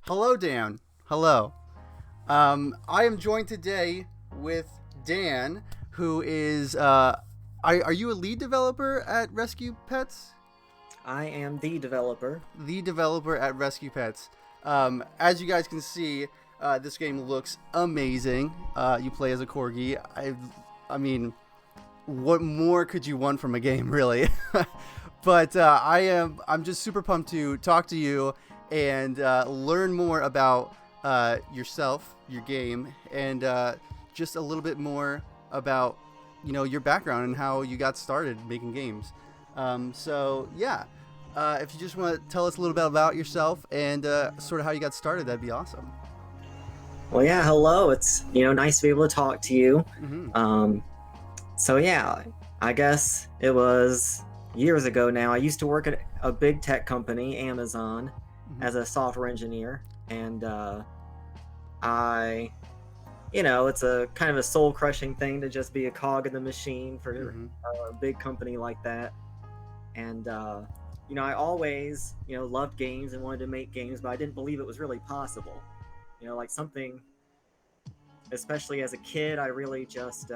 Hello, Dan. Hello. I am joined today with Dan, who is. Are you a lead developer at Rescue Pets? I am the developer. The developer at Rescue Pets. As you guys can see, this game looks amazing. You play as a corgi. I mean, what more could you want from a game, really? But I'm just super pumped to talk to you and learn more about yourself, your game, and just a little bit more about your background and how you got started making games. If you just want to tell us a little bit about yourself and sort of how you got started, that'd be awesome. Well, yeah, hello. It's nice to be able to talk to you. Mm-hmm. I guess it was years ago now. I used to work at a big tech company, Amazon, as a software engineer, and it's a kind of a soul-crushing thing to just be a cog in the machine for a big company like that. And I always loved games and wanted to make games, but I didn't believe it was really possible. Like something, especially as a kid, I really just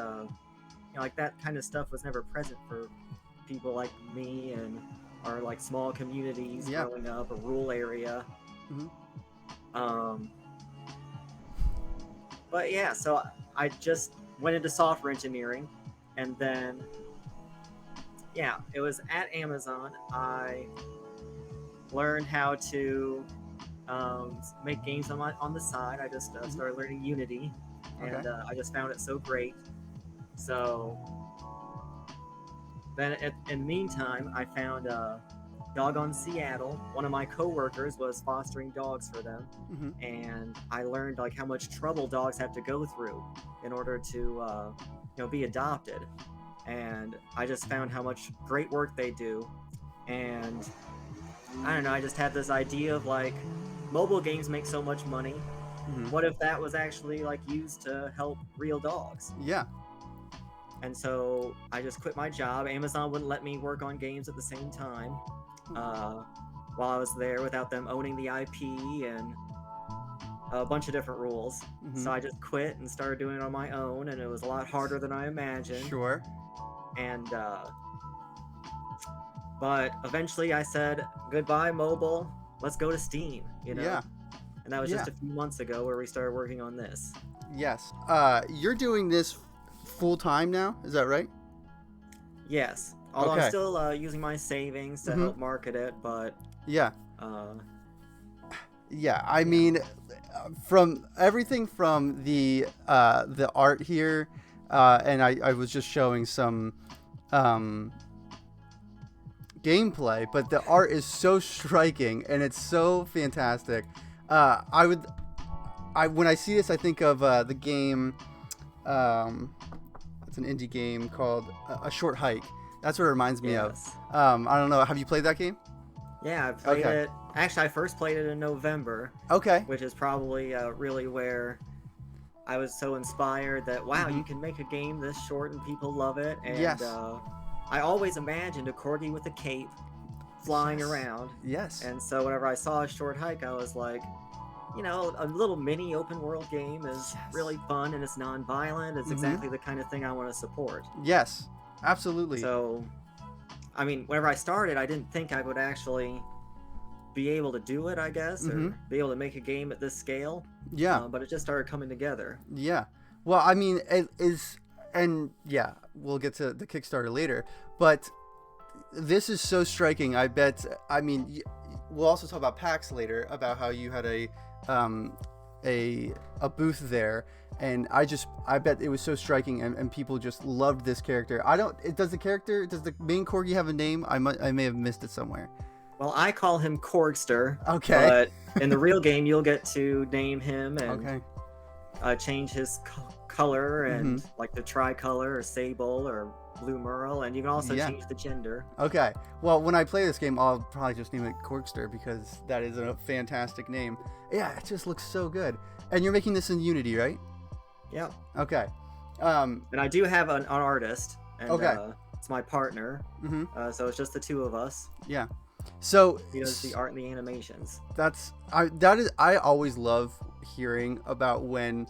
like that kind of stuff was never present for people like me and our like small communities growing up, a rural area. But yeah, so I just went into software engineering, and then it was at Amazon I learned how to make games on the side. I just started learning Unity, and I just found it so great. So then in the meantime, I found Doggone Seattle. One of my coworkers was fostering dogs for them, and I learned like how much trouble dogs have to go through in order to be adopted. And I just found how much great work they do. And I don't know, I just had this idea of like, mobile games make so much money. What if that was actually like used to help real dogs? Yeah. And so I just quit my job. Amazon wouldn't let me work on games at the same time while I was there without them owning the IP and a bunch of different rules. So I just quit and started doing it on my own, and it was a lot harder than I imagined. Sure. And but eventually I said, goodbye mobile, let's go to Steam, Yeah. And that was just a few months ago where we started working on this. Yes. You're doing this full time now, is that right? Yes. Although I'm still using my savings to help market it, but I mean, from everything from the art here, and I was just showing some gameplay, but the art is so striking and it's so fantastic. When I see this, I think of the game. It's an indie game called A Short Hike. That's what it reminds me of. I don't know. Have you played that game? Yeah, I played it. Actually, I first played it in November. Okay. Which is probably really where I was so inspired that, wow, you can make a game this short and people love it. And I always imagined a corgi with a cape flying around. Yes. And so whenever I saw A Short Hike, I was like, a little mini open world game is really fun, and it's non-violent. It's exactly the kind of thing I want to support. Yes, absolutely. So, I mean, whenever I started, I didn't think I would actually be able to do it, I guess, or be able to make a game at this scale. Yeah. But it just started coming together. Yeah. Well, I mean, it is, and yeah, we'll get to the Kickstarter later, but this is so striking. I bet, I mean, we'll also talk about PAX later, about how you had a booth there, and I bet it was so striking, and people just loved this character. Does the main corgi have a name? I may have missed it somewhere. Well, I call him Corkster. Okay. But in the real game, you'll get to name him and change his color and like the tricolor or sable or blue merle, and you can also change the gender. Okay. Well, when I play this game, I'll probably just name it Corkster because that is a fantastic name. Yeah, it just looks so good. And you're making this in Unity, right? Yeah. Okay. And I do have an artist, and it's my partner. So it's just the two of us. Yeah. So He does the art and the animations. I always love hearing about when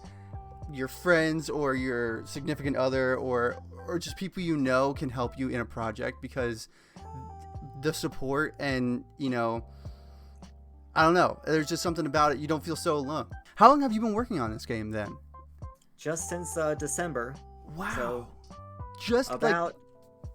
your friends or your significant other or just people you know can help you in a project, because the support and, you know, I don't know, there's just something about it. You don't feel so alone. How long have you been working on this game then? Just since December. Wow. So just about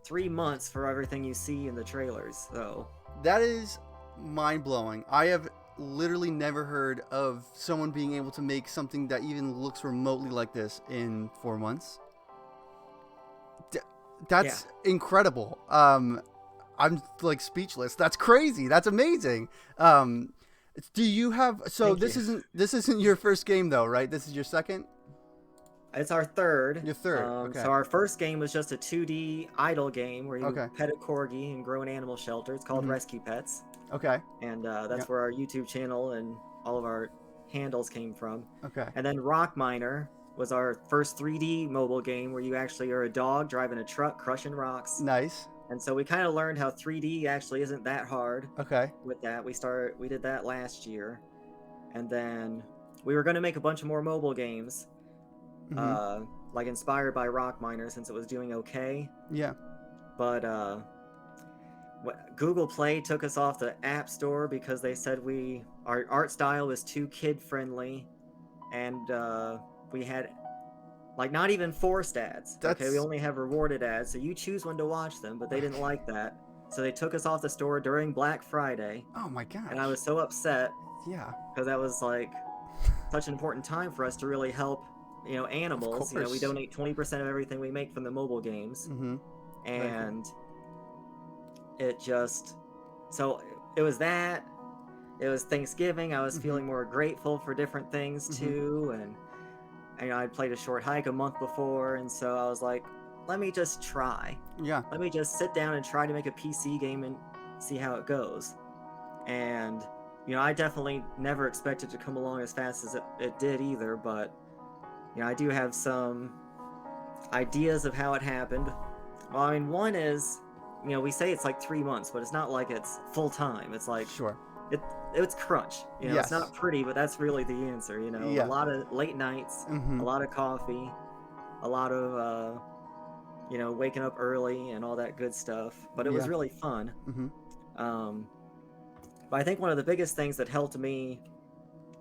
3 months for everything you see in the trailers. So that is mind-blowing. I have literally never heard of someone being able to make something that even looks remotely like this in 4 months. That's incredible. I'm like speechless. That's crazy. That's amazing. Do you have, so this isn't your first game though, right? This is your second? It's our third. Your third. Okay. So our first game was just a 2D idle game where you Okay. pet a corgi and grow an animal shelter. It's called Rescue Pets. Okay. And that's where our YouTube channel and all of our handles came from. Okay. And then Rock Miner was our first 3D mobile game where you actually are a dog driving a truck crushing rocks. Nice. And so we kind of learned how 3D actually isn't that hard. Okay. With that, we did that last year, and then we were going to make a bunch of more mobile games, like inspired by Rock Miner since it was doing okay. Yeah. But Google Play took us off the App Store because they said our art style was too kid friendly, and we had like not even forced ads. Okay, we only have rewarded ads, so you choose when to watch them, but they didn't like that. So they took us off the store during Black Friday. Oh my gosh. And I was so upset. Yeah. Because that was like such an important time for us to really help, you know, animals. You know, we donate 20% of everything we make from the mobile games. And it just, so it was that. It was Thanksgiving. I was feeling more grateful for different things too. And you know, I'd played a short hike a month before, and so I was like, let me just try. Yeah. Let me just sit down and try to make a PC game and see how it goes. And, you know, I definitely never expected to come along as fast as it did either, but, you know, I do have some ideas of how it happened. Well, I mean, one is, you know, we say it's like 3 months, but it's not like it's full time. It's like, it's crunch. You know, it's not pretty, but that's really the answer, you know. A lot of late nights, a lot of coffee, a lot of, you know, waking up early and all that good stuff. But it was really fun. But I think one of the biggest things that helped me,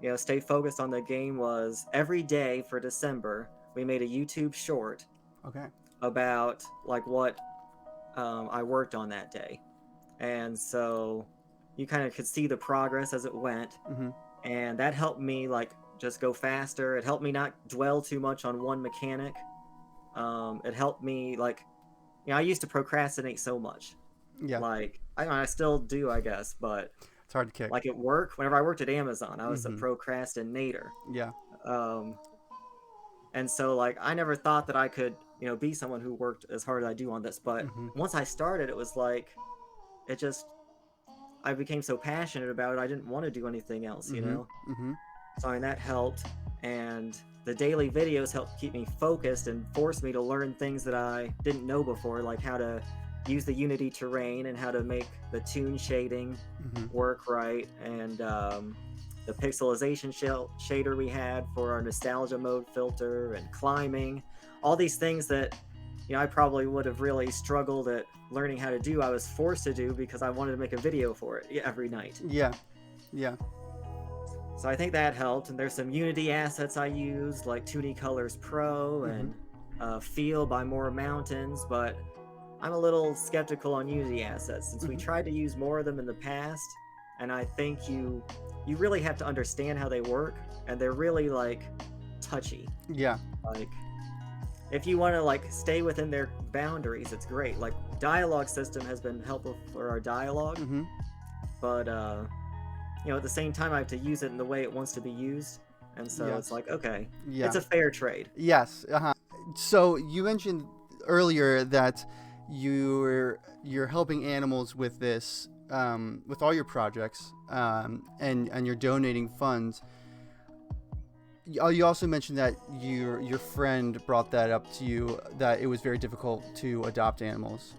you know, stay focused on the game was every day for December, we made a YouTube short about, like, what I worked on that day. And so you kind of could see the progress as it went, and that helped me like just go faster. It helped me not dwell too much on one mechanic. It helped me, like, you know, I used to procrastinate so much. Like I still do, I guess, but it's hard to kick. Like at work, whenever I worked at Amazon, I was a procrastinator. And so like I never thought that I could, you know, be someone who worked as hard as I do on this, but once I started, it was like I became so passionate about it, I didn't want to do anything else, you know? So I mean, that helped, and the daily videos helped keep me focused and forced me to learn things that I didn't know before, like how to use the Unity terrain and how to make the toon shading work right, and the pixelization shader we had for our nostalgia mode filter, and climbing, all these things that, you know, I probably would have really struggled at learning how to do. I was forced to do because I wanted to make a video for it every night. So I think that helped. And there's some Unity assets I used, like 2D Colors Pro and Feel by More Mountains, but I'm a little skeptical on Unity assets since we tried to use more of them in the past, and I think you really have to understand how they work, and they're really like touchy. Like if you want to like stay within their boundaries, it's great. Like dialogue system has been helpful for our dialogue, but you know, at the same time I have to use it in the way it wants to be used, and so it's like, okay, it's a fair trade. So you mentioned earlier that you're helping animals with this, with all your projects, and you're donating funds. You also mentioned that your friend brought that up to you, that it was very difficult to adopt animals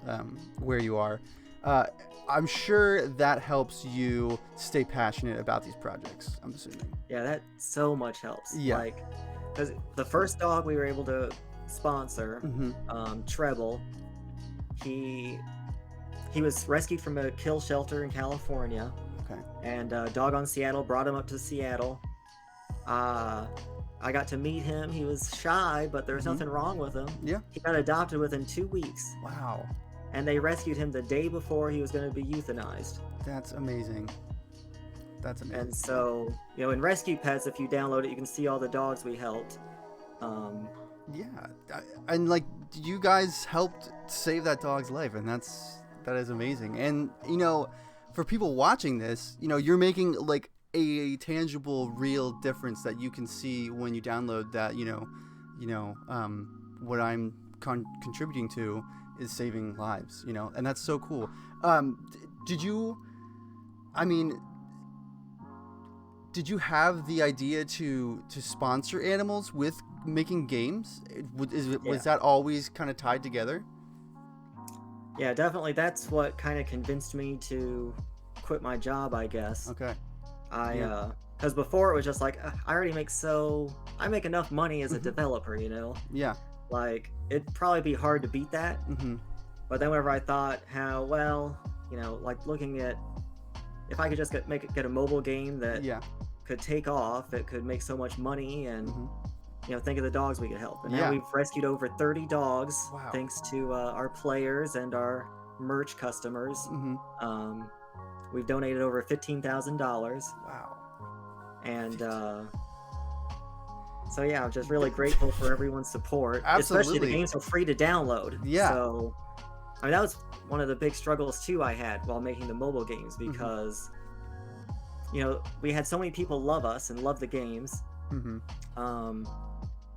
where you are. Uh, I'm sure that helps you stay passionate about these projects. I'm assuming. Yeah, that so much helps. Yeah. Like, because the first dog we were able to sponsor, Treble, he was rescued from a kill shelter in California. Okay. And Dog on Seattle brought him up to Seattle. I got to meet him. He was shy, but there was nothing wrong with him. Yeah. He got adopted within 2 weeks. Wow. And they rescued him the day before he was going to be euthanized. That's amazing. That's amazing. And so, you know, in Rescue Pets, if you download it, you can see all the dogs we helped. Yeah, and like you guys helped save that dog's life, and that is amazing. And you know, for people watching this, you know, you're making like a tangible, real difference that you can see when you download that. What I'm contributing to is saving lives. You know, and that's so cool. Did you have the idea to sponsor animals with making games? Was that always kind of tied together? Yeah, definitely. That's what kind of convinced me to quit my job, I guess. Okay. Because before it was just like, I make enough money as a developer, you know? Yeah. Like, it'd probably be hard to beat that. But then whenever I thought how, well, you know, like looking at, if I could just get a mobile game that could take off, it could make so much money, and you know, think of the dogs we could help. And now we've rescued over 30 dogs, thanks to our players and our merch customers. We've donated over $15,000. Wow. And so yeah, I'm just really grateful for everyone's support. Absolutely. Especially the games are free to download. Yeah. So I mean, that was one of the big struggles too I had while making the mobile games, because you know, we had so many people love us and love the games.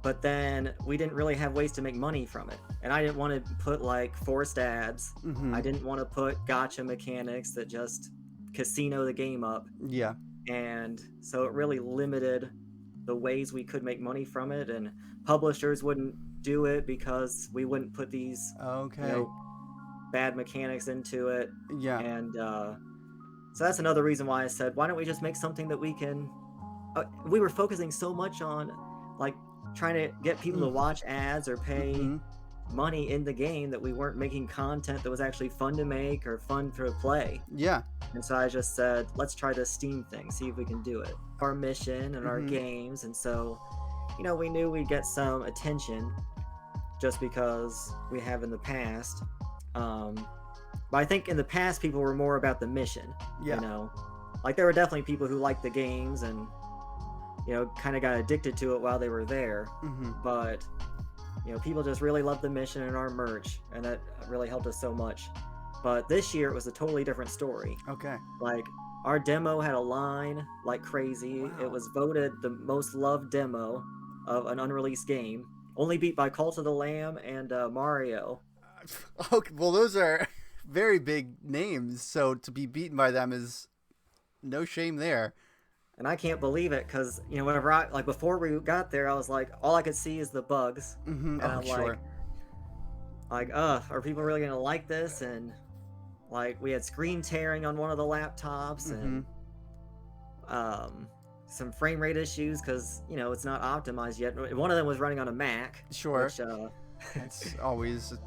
But then we didn't really have ways to make money from it. And I didn't want to put like forced ads. I didn't want to put gotcha mechanics that just casino the game up. Yeah. And so it really limited the ways we could make money from it. And publishers wouldn't do it because we wouldn't put these bad mechanics into it. Yeah. And so that's another reason why I said, why don't we just make something that we can... we were focusing so much on like trying to get people to watch ads or pay money in the game that we weren't making content that was actually fun to make or fun to play. Yeah. And so I just said, let's try this Steam thing, see if we can do it. Our mission and our games. And so, you know, we knew we'd get some attention just because we have in the past. But I think in the past, people were more about the mission. Yeah. You know, like there were definitely people who liked the games and, you know, kind of got addicted to it while they were there. But, you know, people just really loved the mission and our merch, and that really helped us so much. But this year it was a totally different story. Okay. Like, our demo had a line like crazy. Wow. It was voted the most loved demo of an unreleased game, only beat by Cult of the Lamb and Mario. Okay, well, those are very big names, so to be beaten by them is no shame there. And I can't believe it, because, you know, whenever before we got there, I was like, all I could see is the bugs. And I'm are people really going to like this? And, like, we had screen tearing on one of the laptops and some frame rate issues because, you know, it's not optimized yet. One of them was running on a Mac. Sure. Which, it's always an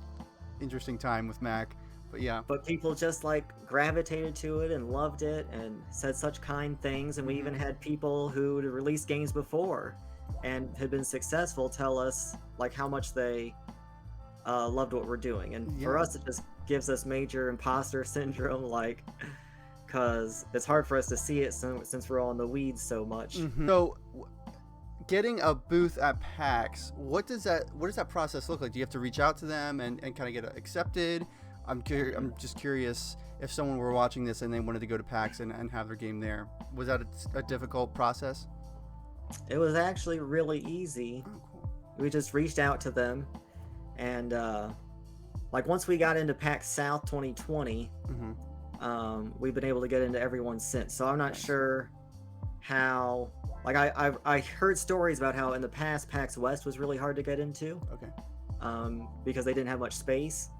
interesting time with Mac. But yeah. But people just like gravitated to it and loved it and said such kind things. And we even had people who had released games before and had been successful tell us like how much they loved what we're doing. And for us, it just gives us major imposter syndrome, like, because it's hard for us to see it since we're all in the weeds so much. So getting a booth at PAX, what does that process look like? Do you have to reach out to them and kind of get accepted? I'm just curious if someone were watching this and they wanted to go to PAX and have their game there. Was that a difficult process? It was actually really easy. Oh, cool. We just reached out to them, and like once we got into PAX South 2020, we've been able to get into everyone since. So I'm not sure how. Like I heard stories about how in the past PAX West was really hard to get into. Okay. Because they didn't have much space.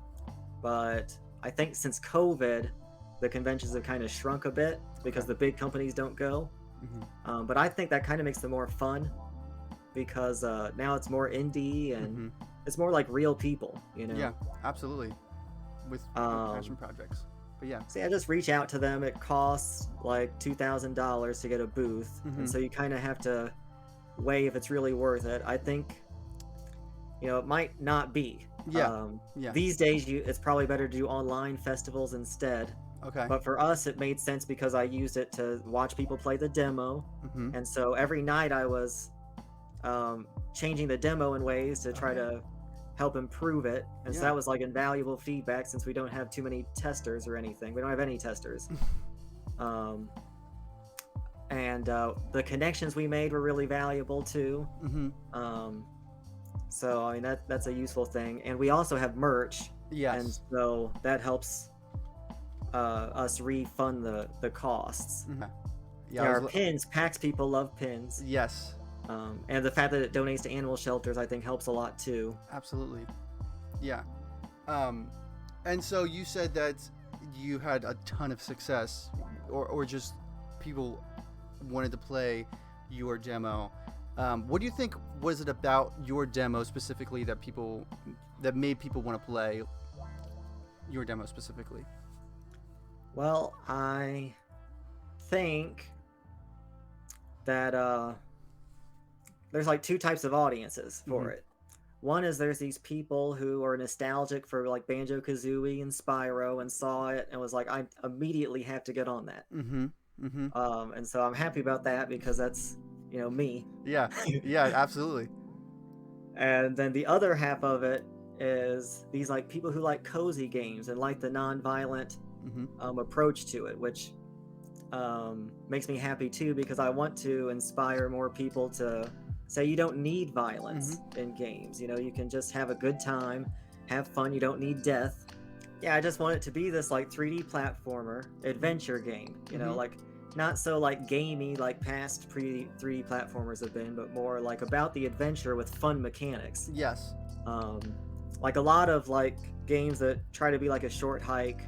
But I think since COVID, the conventions have kind of shrunk a bit because the big companies don't go. But I think that kind of makes them more fun because now it's more indie and it's more like real people, you know? Yeah, absolutely. With passion projects. But yeah. So I just reach out to them. It costs like $2,000 to get a booth. And so you kind of have to weigh if it's really worth it. I think, you know, it might not be. Yeah. These days, it's probably better to do online festivals instead. Okay. But for us, it made sense because I used it to watch people play the demo. And so every night I was changing the demo in ways to try to help improve it. And so that was like invaluable feedback since we don't have too many testers or anything. We don't have any testers. And the connections we made were really valuable too. So I mean that's a useful thing. And we also have merch. Yes. And so that helps us refund the costs. Our pins, PAX people love pins. Yes. And the fact that it donates to animal shelters, I think, helps a lot too. Absolutely. Yeah. And so you said that you had a ton of success, or just people wanted to play your demo. What do you think was it about your demo specifically that made people want to play your demo specifically? Well, I think that there's like two types of audiences for it. One is there's these people who are nostalgic for like Banjo-Kazooie and Spyro and saw it and was like, I immediately have to get on that. And so I'm happy about that because that's, you know, me. Yeah, yeah, absolutely. And then the other half of it is these like people who like cozy games and like the non-violent approach to it, which makes me happy too because I want to inspire more people to say you don't need violence in games. You know, you can just have a good time, have fun. You don't need death. Yeah, I just want it to be this like 3D platformer adventure game. You know, like not so like gamey like past 3D platformers have been, but more like about the adventure with fun mechanics. Yes. Like a lot of like games that try to be like a short hike,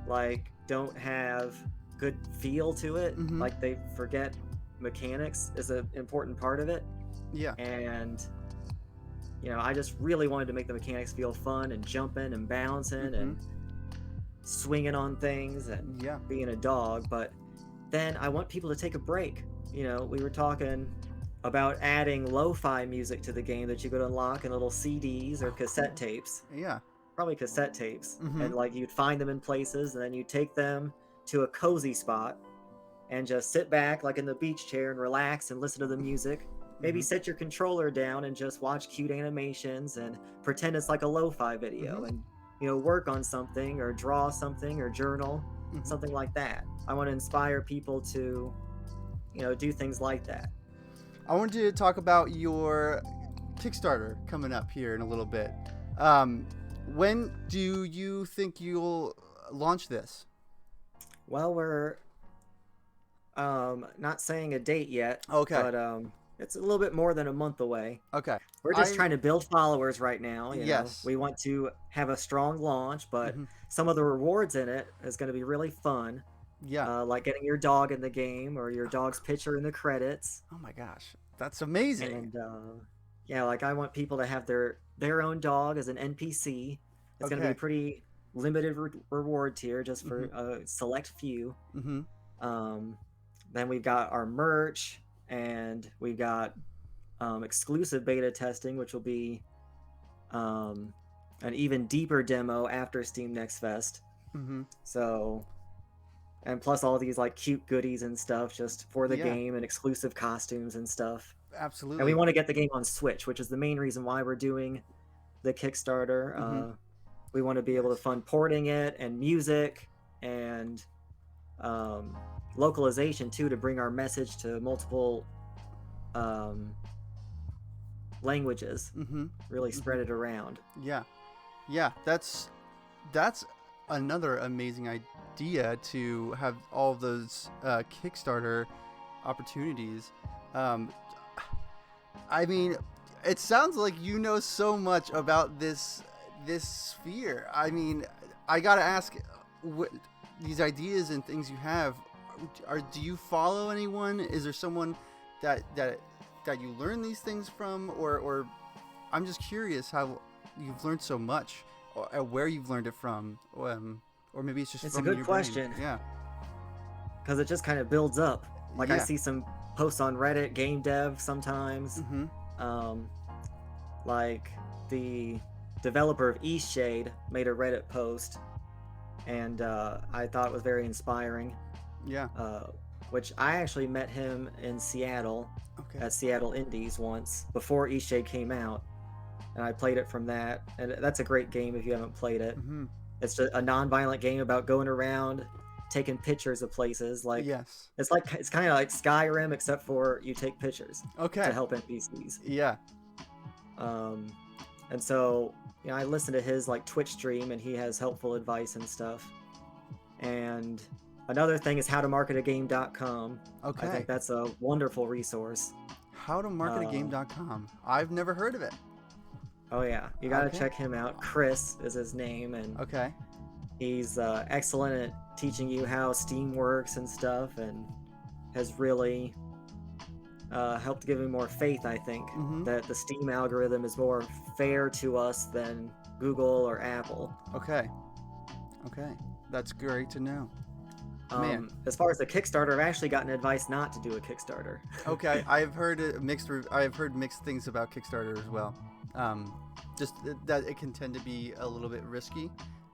like don't have good feel to it. Like they forget mechanics is an important part of it. Yeah. And you know, I just really wanted to make the mechanics feel fun and jumping and bouncing and swinging on things and being a dog. But then I want people to take a break. You know, we were talking about adding lo-fi music to the game that you could unlock in little CDs or cassette tapes. Yeah. Probably cassette tapes. And like you'd find them in places and then you take them to a cozy spot and just sit back like in the beach chair and relax and listen to the music. Maybe set your controller down and just watch cute animations and pretend it's like a lo-fi video and, you know, work on something or draw something or journal, something like that. I want to inspire people to, you know, do things like that. I wanted to talk about your Kickstarter coming up here in a little bit. When do you think you'll launch this? Well, we're not saying a date yet. Okay. But it's a little bit more than a month away. Okay. We're just trying to build followers right now. You know? Yes. We want to have a strong launch, but some of the rewards in it is going to be really fun. Yeah. Like getting your dog in the game or your dog's picture in the credits. Oh my gosh, that's amazing. And yeah, like I want people to have their own dog as an NPC. It's going to be a pretty limited reward tier just for a select few. Then we've got our merch and we've got exclusive beta testing, which will be an even deeper demo after Steam Next Fest. So, and plus all these like cute goodies and stuff just for the game and exclusive costumes and stuff. Absolutely. And we want to get the game on Switch, which is the main reason why we're doing the Kickstarter. We want to be able to fund porting it and music and localization too, to bring our message to multiple languages. Really spread it around. Yeah, that's another amazing idea, to have all of those Kickstarter opportunities. I mean, it sounds like you know so much about this sphere. I mean, I gotta ask, what these ideas and things you have, do you follow anyone? Is there someone that you learn these things from, or I'm just curious how you've learned so much, or where you've learned it from, or maybe it's just It's from a good your question. brain. Yeah. Because it just kind of builds up. Like I Yeah. see some posts on Reddit, game dev sometimes. Mm-hmm. Like the developer of Eastshade made a Reddit post, and I thought it was very inspiring. Yeah. Which I actually met him in Seattle at Seattle Indies once before Eastshade came out, and I played it from that. And that's a great game if you haven't played it. Mm-hmm. It's just a non-violent game about going around taking pictures of places. Like Yes. it's kind of like Skyrim, except for you take pictures Okay. to help NPCs. Yeah. And so, you know, I listen to his like Twitch stream, and he has helpful advice and stuff. And another thing is howtomarketagame.com. Okay. I think that's a wonderful resource. Howtomarketagame.com. I've never heard of it. Oh yeah, you gotta Okay. check him out. Chris is his name, and Okay. he's excellent at teaching you how Steam works and stuff, and has really helped give me more faith, I think, that the Steam algorithm is more fair to us than Google or Apple. Okay. That's great to know. Man. As far as the Kickstarter, I've actually gotten advice not to do a Kickstarter. Okay, I've heard mixed things about Kickstarter as well. Just that it can tend to be a little bit risky,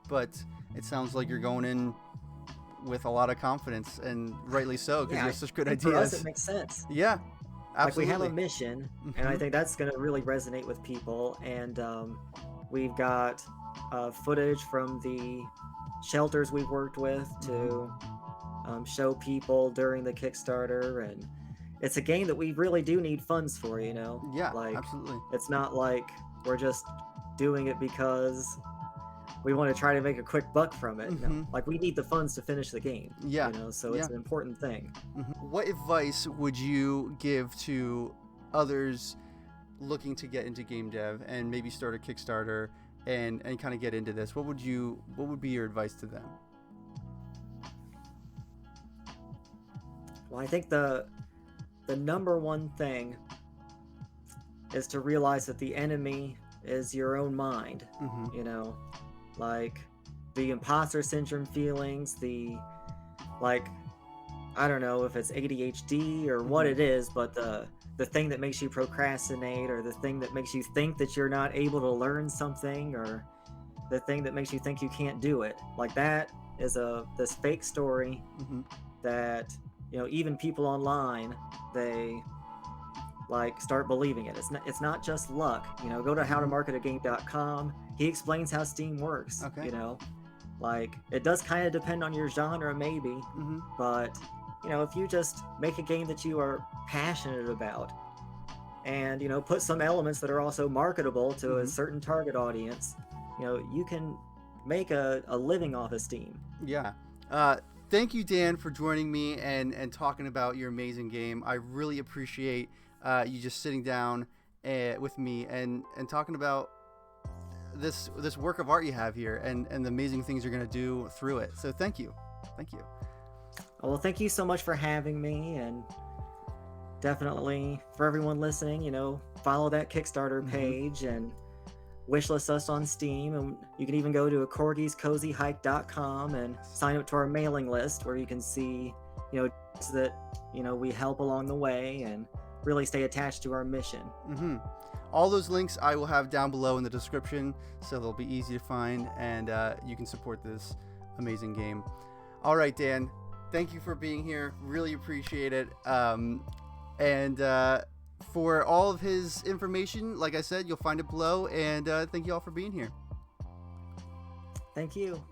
but it sounds like you're going in with a lot of confidence, and rightly so, because you have such good ideas. For us, it makes sense. Yeah, absolutely. Like we have a mission, and I think that's going to really resonate with people. And we've got footage from the shelters we've worked with to show people during the Kickstarter, and it's a game that we really do need funds for, you know? Yeah, like, absolutely. It's not like we're just doing it because we want to try to make a quick buck from it. No. Like, we need the funds to finish the game. Yeah. You know, so it's an important thing. What advice would you give to others looking to get into game dev and maybe start a Kickstarter and kind of get into this? What would be your advice to them? Well, I think the number one thing is to realize that the enemy is your own mind. You know, like the imposter syndrome feelings, the, like, I don't know if it's ADHD or what it is, but the thing that makes you procrastinate, or the thing that makes you think that you're not able to learn something, or the thing that makes you think you can't do it. Like, that is this fake story that, you know, even people online, they like start believing it. It's not just luck. You know, go to howtomarketagame.com. He explains how Steam works. You know, like, it does kind of depend on your genre, maybe, but you know, if you just make a game that you are passionate about, and, you know, put some elements that are also marketable to a certain target audience, you know, you can make a living off of Steam. Yeah. Thank you, Dan, for joining me and talking about your amazing game. I really appreciate you just sitting down with me and talking about this work of art you have here and the amazing things you're going to do through it. So thank you. Well, thank you so much for having me, and definitely for everyone listening, you know, follow that Kickstarter page and wishlist us on Steam, and you can even go to corgiscozyhike.com and sign up to our mailing list, where you can see, you know, that, you know, we help along the way and really stay attached to our mission. All those links I will have down below in the description, so they'll be easy to find, and you can support this amazing game. All right, Dan, thank you for being here. Really appreciate it. And for all of his information, like I said, you'll find it below. And thank you all for being here. Thank you.